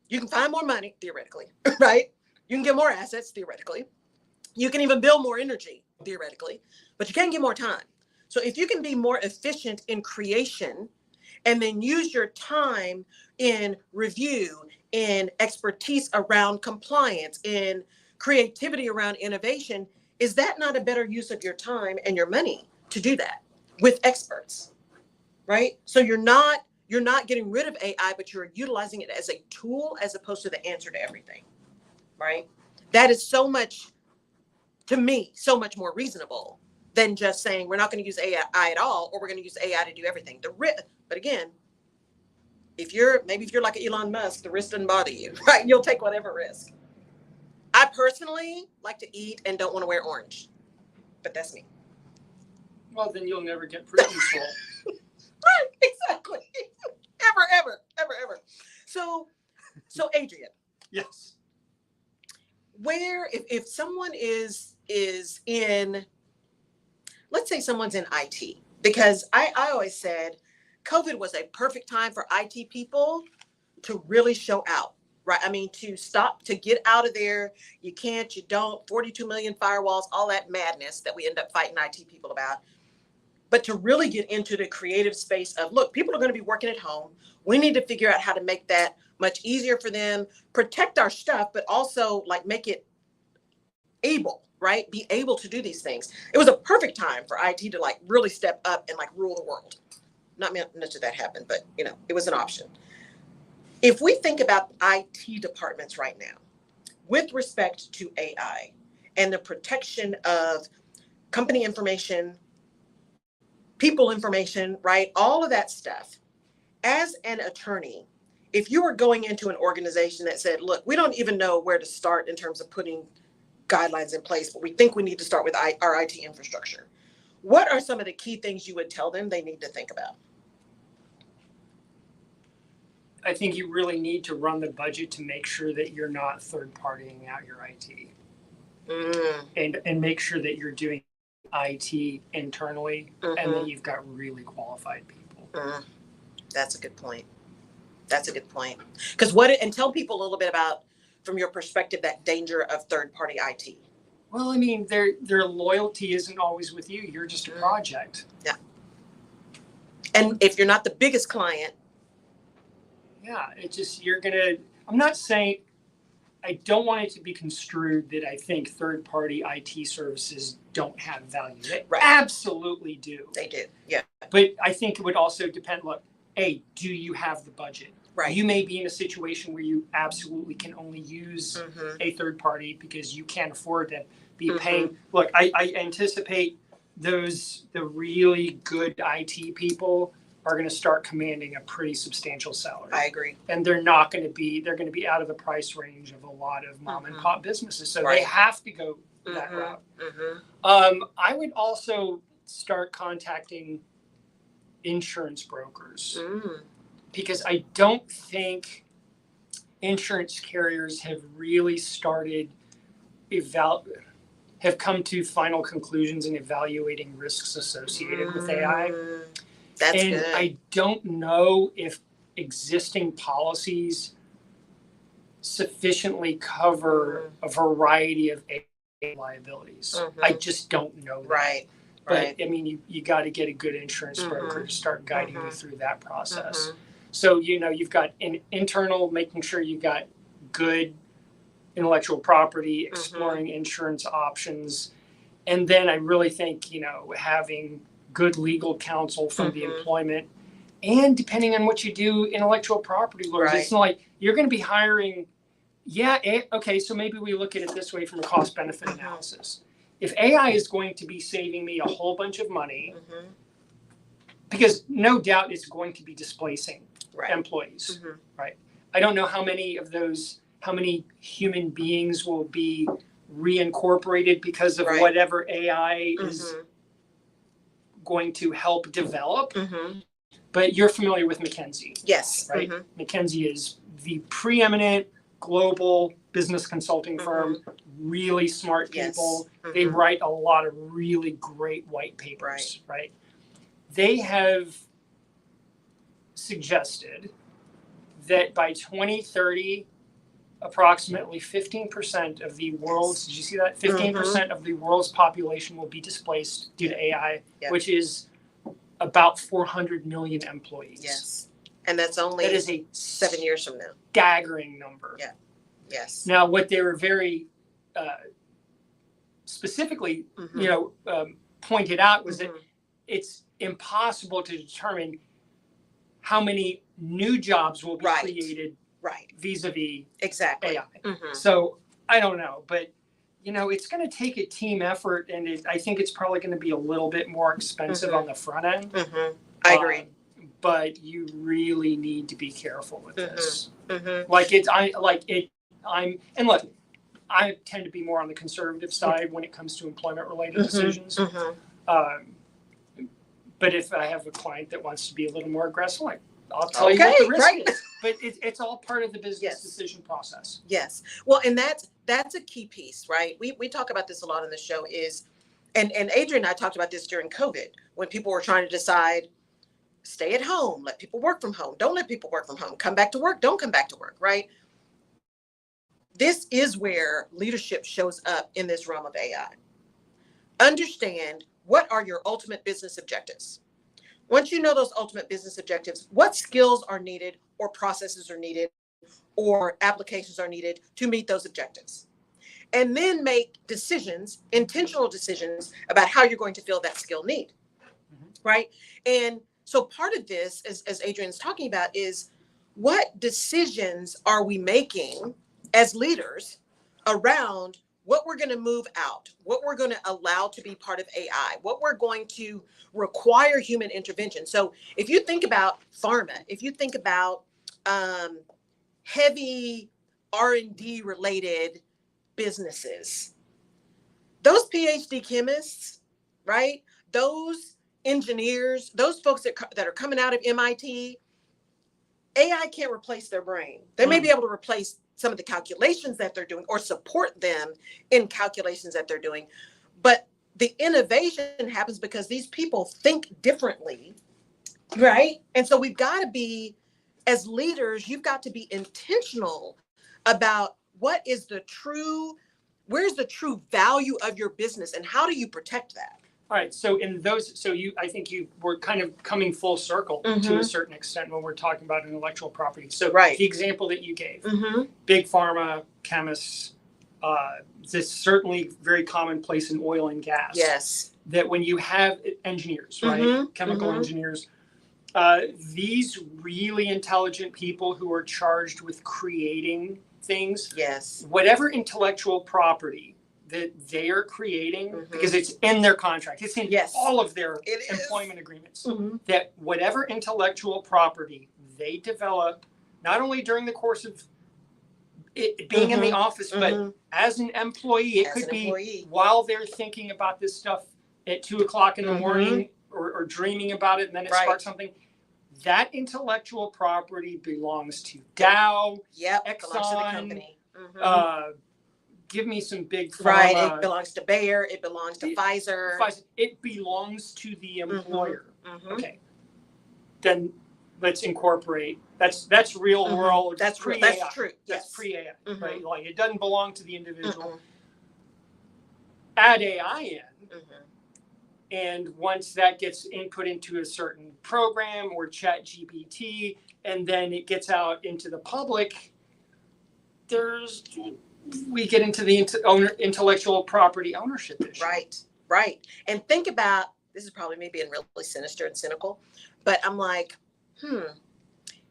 You can find more money, theoretically, right? You can get more assets, theoretically. You can even build more energy, theoretically, but you can't get more time. So if you can be more efficient in creation and then use your time in review, in expertise around compliance, in creativity around innovation, is that not a better use of your time and your money to do that with experts, right? So you're not getting rid of AI, but you're utilizing it as a tool as opposed to the answer to everything, right? That is so much, to me, so much more reasonable than just saying we're not going to use AI at all, or we're going to use AI to do everything. But again, if you're like Elon Musk, the risk doesn't bother you, right? You'll take whatever risk. I personally like to eat and don't want to wear orange, but that's me. Well, then you'll never get prison soul. Right, exactly. Ever. So Adrian. Yes. Where, if someone is in, let's say someone's in IT, because I always said COVID was a perfect time for IT people to really show out, right? I mean, to get out of there. You can't, you don't, 42 million firewalls, all that madness that we end up fighting IT people about. But to really get into the creative space of, look, people are going to be working at home. We need to figure out how to make that much easier for them, protect our stuff, but also like make it able, right? Be able to do these things. It was a perfect time for IT to like really step up and like rule the world. Not much of that happened, but it was an option. If we think about IT departments right now, with respect to AI and the protection of company information, people information, right? All of that stuff. As an attorney, if you were going into an organization that said, look, we don't even know where to start in terms of putting guidelines in place, but we think we need to start with our IT infrastructure, what are some of the key things you would tell them they need to think about? I think you really need to run the budget to make sure that you're not third-partying out your IT. And make sure that you're doing IT internally and that you've got really qualified people. That's a good point. Because and tell people a little bit about, from your perspective, that danger of third-party IT. Well, I mean, their loyalty isn't always with you. You're just a project. Yeah. And if you're not the biggest client. Yeah, it's just, I'm not saying, I don't want it to be construed that I think third-party IT services don't have value. They absolutely do. They do, yeah. But I think it would also depend, look, A, do you have the budget? Right. You may be in a situation where you absolutely can only use a third party because you can't afford to be paying. Look, I anticipate the really good IT people are going to start commanding a pretty substantial salary. I agree. And they're going to be out of the price range of a lot of mom and pop businesses. So they have to go that route. I would also start contacting insurance brokers because I don't think insurance carriers have really started have come to final conclusions in evaluating risks associated with AI. That's and good. I don't know if existing policies sufficiently cover a variety of AI liabilities. I just don't know that. Right. But I mean, you got to get a good insurance broker to start guiding you through that process. So, you've got an internal, making sure you've got good intellectual property, exploring insurance options. And then I really think, having good legal counsel from the employment And depending on what you do, intellectual property lawyers, it's not like you're going to be hiring. Yeah. Okay. So maybe we look at it this way from a cost benefit analysis. If AI is going to be saving me a whole bunch of money, because no doubt it's going to be displacing employees, right? I don't know how many human beings will be reincorporated because of whatever AI is going to help develop. But you're familiar with McKinsey. Yes. Right? McKinsey is the preeminent global business consulting firm, really smart people. They write a lot of really great white papers, right? They have suggested that by 2030, approximately 15% of the world's, did you see that? 15% of the world's population will be displaced due to AI, which is about 400 million employees. Yes. And that is a 7 years from now. Staggering number. Yeah. Yes. Now, what they were very specifically, pointed out was that it's impossible to determine how many new jobs will be created vis-a-vis AI. So I don't know, but it's going to take a team effort, and I think it's probably going to be a little bit more expensive on the front end. I agree. But you really need to be careful with this. And look, I tend to be more on the conservative side when it comes to employment-related decisions. But if I have a client that wants to be a little more aggressive, I'll tell you what the risk is. But it's all part of the business decision process. Yes. Well, and that's a key piece, right? We talk about this a lot on the show and Adrian and I talked about this during COVID when people were trying to decide, stay at home, let people work from home, don't let people work from home, come back to work, don't come back to work, right? This is where leadership shows up in this realm of AI. Understand, what are your ultimate business objectives? Once you know those ultimate business objectives, what skills are needed or processes are needed or applications are needed to meet those objectives? And then make decisions, intentional decisions about how you're going to fill that skill need, right? And so part of this, as Adrian's talking about, is what decisions are we making as leaders around what we're going to move out, what we're going to allow to be part of AI, what we're going to require human intervention. So if you think about pharma, if you think about heavy R&D related businesses, those PhD chemists, right? Those engineers, those folks that are coming out of MIT, AI can't replace their brain. They may be able to replace some of the calculations that they're doing or support them in calculations that they're doing. But the innovation happens because these people think differently, right? And so we've got to be, as leaders, you've got to be intentional about where's the true value of your business and how do you protect that? All right. So I think you were kind of coming full circle to a certain extent when we're talking about intellectual property. So the example that you gave, big pharma, chemists, this is certainly very commonplace in oil and gas. Yes. That when you have engineers, right, chemical engineers, these really intelligent people who are charged with creating things, whatever intellectual property that they are creating, because it's in their contract, it's in all of their employment agreements, that whatever intellectual property they develop, not only during the course of it being in the office, but as an employee, it could be while they're thinking about this stuff at 2:00 in the morning or dreaming about it, and then it sparks something. That intellectual property belongs to Dow, Exxon, belongs to the company. Give me some big pharma. Right, it belongs to Bayer, it belongs to Pfizer. It belongs to the employer. Okay, then let's incorporate. That's real world. That's pre-AI. That's true. That's pre-AI, right? Like it doesn't belong to the individual. Add AI in, and once that gets input into a certain program or ChatGPT, and then it gets out into the public, we get into the intellectual property ownership issue. Right. And think about, this is probably me being really sinister and cynical, but I'm like,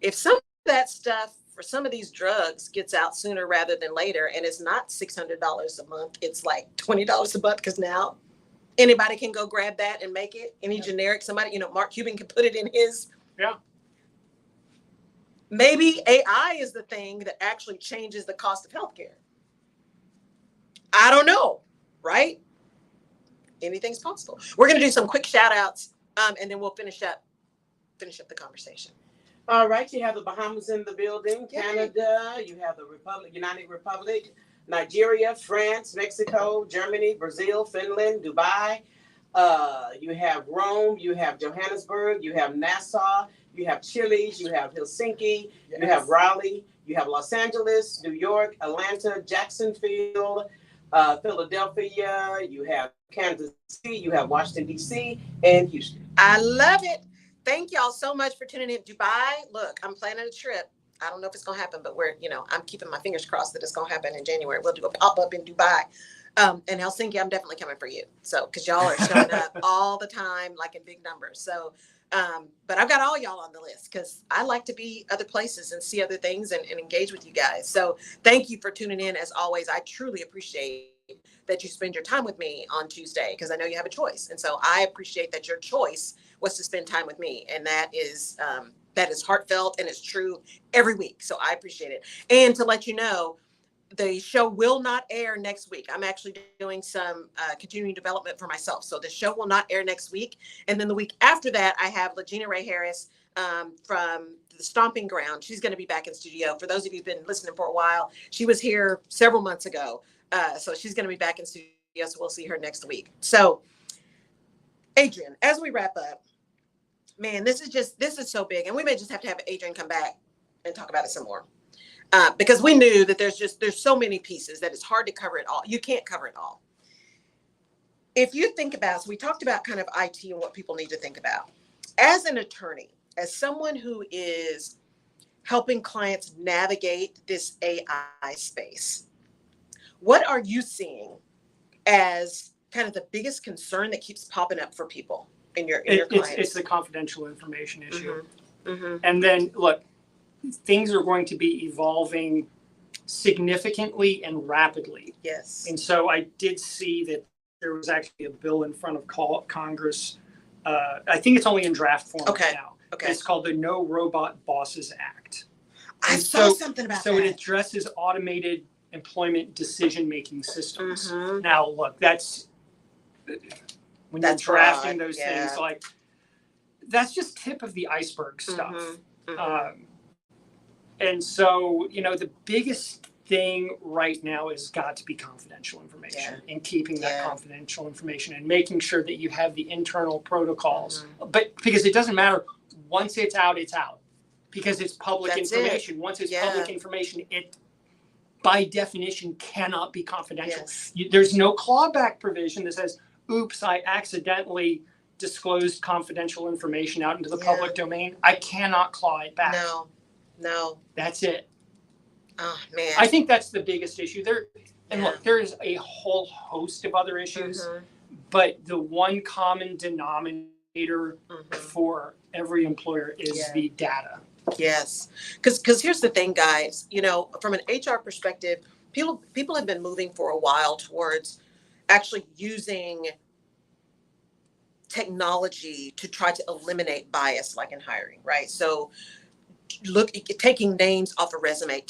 if some of that stuff for some of these drugs gets out sooner rather than later, and it's not $600 a month, it's like $20 a month, because now anybody can go grab that and make it. Any generic, somebody, Mark Cuban can put it in his. Yeah. Maybe AI is the thing that actually changes the cost of healthcare. I don't know, right? Anything's possible. We're going to do some quick shout outs, and then we'll finish up the conversation. All right, you have the Bahamas in the building, Yay. Canada, you have the United Republic, Nigeria, France, Mexico, Germany, Brazil, Finland, Dubai. You have Rome, you have Johannesburg, you have Nassau, you have Chile, you have Helsinki, you have Raleigh, you have Los Angeles, New York, Atlanta, Jacksonville, Philadelphia, you have Kansas City, you have Washington, D.C., and Houston. I love it. Thank y'all so much for tuning in. Dubai, look, I'm planning a trip. I don't know if it's going to happen, but I'm keeping my fingers crossed that it's going to happen in January. We'll do a pop-up in Dubai. And Helsinki, I'm definitely coming for you. So, because y'all are showing up all the time, like in big numbers. So, but I've got all y'all on the list because I like to be other places and see other things and engage with you guys. So thank you for tuning in. As always, I truly appreciate that you spend your time with me on Tuesday, because I know you have a choice. And so I appreciate that your choice was to spend time with me. And that is heartfelt, and it's true every week. So I appreciate it. And to let you know, the show will not air next week. I'm actually doing some continuing development for myself. So the show will not air next week. And then the week after that, I have Legina Ray Harris from the Stomping Ground. She's going to be back in studio. For those of you who've been listening for a while, she was here several months ago. So she's going to be back in studio. So we'll see her next week. So Adrian, as we wrap up, man, this is so big. And we may just have to have Adrian come back and talk about it some more. Because we knew that there's so many pieces that it's hard to cover it all. You can't cover it all. If you think about, so we talked about kind of IT and what people need to think about. As an attorney, as someone who is helping clients navigate this AI space, what are you seeing as kind of the biggest concern that keeps popping up for people in your clients? It's the confidential information issue. Mm-hmm. Mm-hmm. And then, look, things are going to be evolving significantly and rapidly. Yes. And so I did see that there was actually a bill in front of Congress. I think it's only in draft form right now. Okay. It's called the No Robot Bosses Act. I saw something about that. So it addresses automated employment decision-making systems. Mm-hmm. Now, look, that's when you're drafting those things, like, that's just tip of the iceberg stuff. Mm-hmm. Mm-hmm. And so, the biggest thing right now has got to be confidential information and keeping that confidential information and making sure that you have the internal protocols. Mm-hmm. But because it doesn't matter, once it's out, because it's public information. Once it's public information, it by definition cannot be confidential. Yes. There's no clawback provision that says, oops, I accidentally disclosed confidential information out into the public domain. I cannot claw it back. No. That's it. Oh, man. I think that's the biggest issue there. And look, there's a whole host of other issues, but the one common denominator for every employer is the data. Yes. Because here's the thing, guys, from an HR perspective, people have been moving for a while towards actually using technology to try to eliminate bias, like in hiring, right? So taking names off a resume,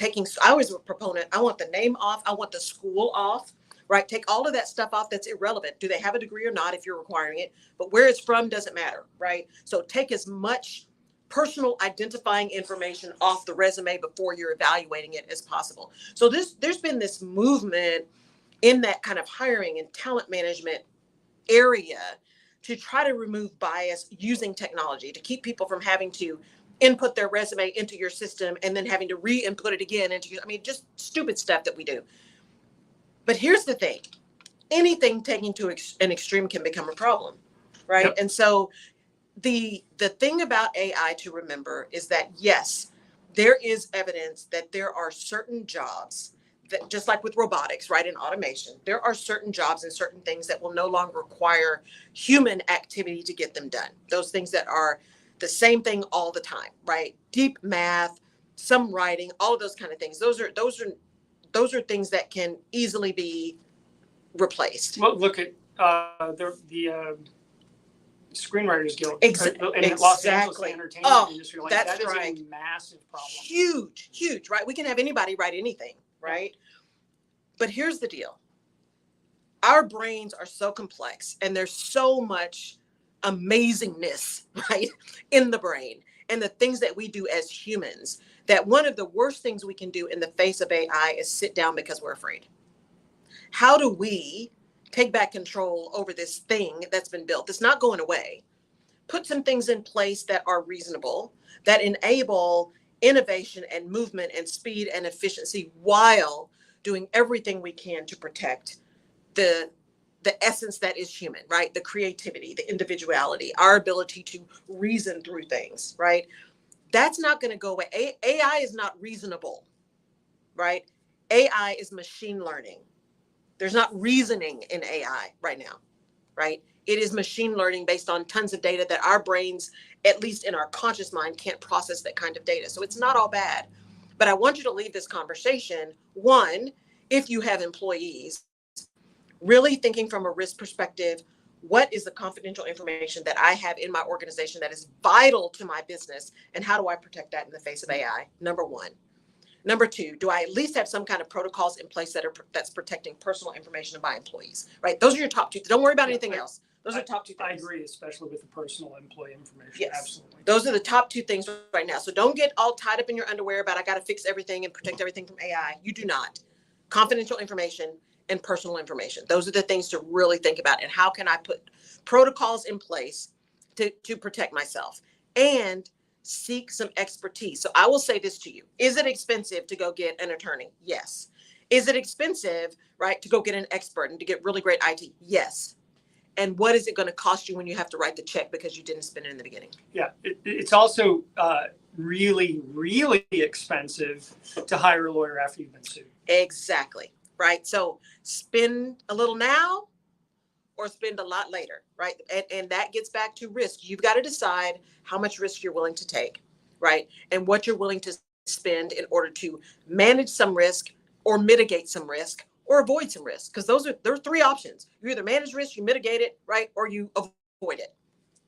I was a proponent, I want the name off, I want the school off, right? Take all of that stuff off that's irrelevant. Do they have a degree or not if you're requiring it? But where it's from doesn't matter, right? So take as much personal identifying information off the resume before you're evaluating it as possible. So there's been this movement in that kind of hiring and talent management area to try to remove bias using technology, to keep people from having to input their resume into your system and then having to re-input it again just stupid stuff that we do. But here's the thing, anything taken to an extreme can become a problem, right? Yep. And so the thing about AI to remember is that, yes, there is evidence that there are certain jobs that, just like with robotics, right, in automation, there are certain jobs and certain things that will no longer require human activity to get them done. Those things that the same thing all the time, right? Deep math, some writing, all of those kind of things. Those are things that can easily be replaced. Well, look at the Screenwriters Guild Exactly. Los Angeles entertainment industry. Like, That's that is right. a massive problem. Huge, right? We can have anybody write anything, right? Yeah. But here's the deal. Our brains are so complex, and there's so much amazingness, right, in the brain and the things that we do as humans, that one of the worst things we can do in the face of AI is sit down because we're afraid. How do we take back control over this thing that's been built that's not going away? Put some things in place that are reasonable, that enable innovation and movement and speed and efficiency while doing everything we can to protect the essence that is human, right? The creativity, the individuality, our ability to reason through things, right? That's not going to go away. AI is not reasonable, right? AI is machine learning. There's not reasoning in AI right now, right? It is machine learning based on tons of data that our brains, at least in our conscious mind, can't process that kind of data. So it's not all bad. But I want you to leave this conversation, one, if you have employees, really thinking from a risk perspective, what is the confidential information that I have in my organization that is vital to my business, and how do I protect that in the face of AI? Number one. Number two, do I at least have some kind of protocols in place that's protecting personal information of my employees, right? Those are your top two. Don't worry about anything else. Those are top two things. I agree, especially with the personal employee information. Yes. Absolutely. Those are the top two things right now. So don't get all tied up in your underwear about I got to fix everything and protect everything from AI. You do not. Confidential information and personal information. Those are the things to really think about. And how can I put protocols in place to protect myself and seek some expertise? So I will say this to you. Is it expensive to go get an attorney? Yes. Is it expensive, right, to go get an expert and to get really great IT? Yes. And what is it going to cost you when you have to write the check because you didn't spend it in the beginning? Yeah. It's also really, really expensive to hire a lawyer after you've been sued. Exactly. Right. So spend a little now or spend a lot later. Right. And that gets back to risk. You've got to decide how much risk you're willing to take. Right. And what you're willing to spend in order to manage some risk or mitigate some risk or avoid some risk. Because there are three options. You either manage risk, you mitigate it, right, or you avoid it.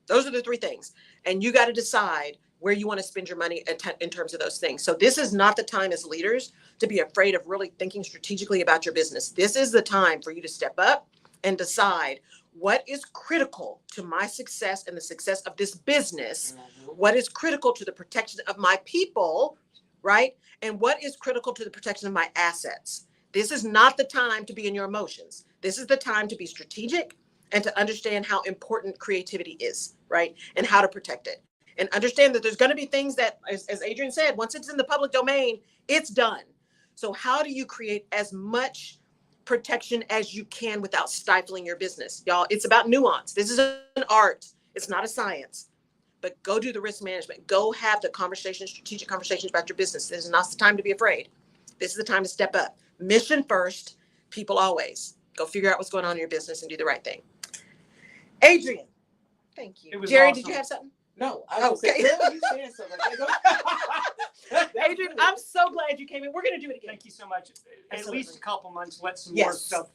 Those are the three things. And you got to decide where you want to spend your money in terms of those things. So this is not the time as leaders to be afraid of really thinking strategically about your business. This is the time for you to step up and decide what is critical to my success and the success of this business, what is critical to the protection of my people, right? And what is critical to the protection of my assets. This is not the time to be in your emotions. This is the time to be strategic and to understand how important creativity is, right? And how to protect it. And understand that there's going to be things that, as Adrian said, once it's in the public domain, it's done. So how do you create as much protection as you can without stifling your business? Y'all, it's about nuance. This is an art. It's not a science. But go do the risk management. Go have the conversations, strategic conversations about your business. This is not the time to be afraid. This is the time to step up. Mission first, people always. Go figure out what's going on in your business and do the right thing. Adrian, thank you. Jerry, awesome. Did you have something? No, I was okay. You said something. Adrian, I'm so glad you came in. We're going to do it again. Thank you so much. Absolutely. At least a couple months. Let some more stuff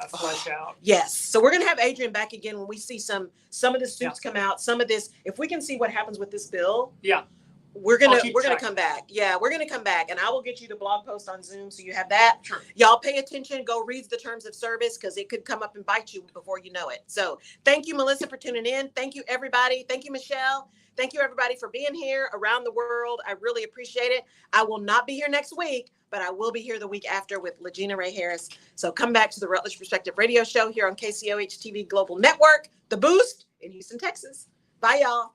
flesh out. Yes. So we're going to have Adrian back again when we see some of the suits come out. Some of this, if we can see what happens with this bill. Yeah. We're gonna come back. Yeah, we're gonna come back, and I will get you the blog post on Zoom so you have that. Sure. Y'all pay attention. Go read the terms of service because it could come up and bite you before you know it. So thank you, Melissa, for tuning in. Thank you, everybody. Thank you, Michelle. Thank you, everybody, for being here around the world. I really appreciate it. I will not be here next week, but I will be here the week after with Legina Ray Harris. So come back to the Rutledge Perspective Radio Show here on KCOH TV Global Network, The Boost in Houston, Texas. Bye, y'all.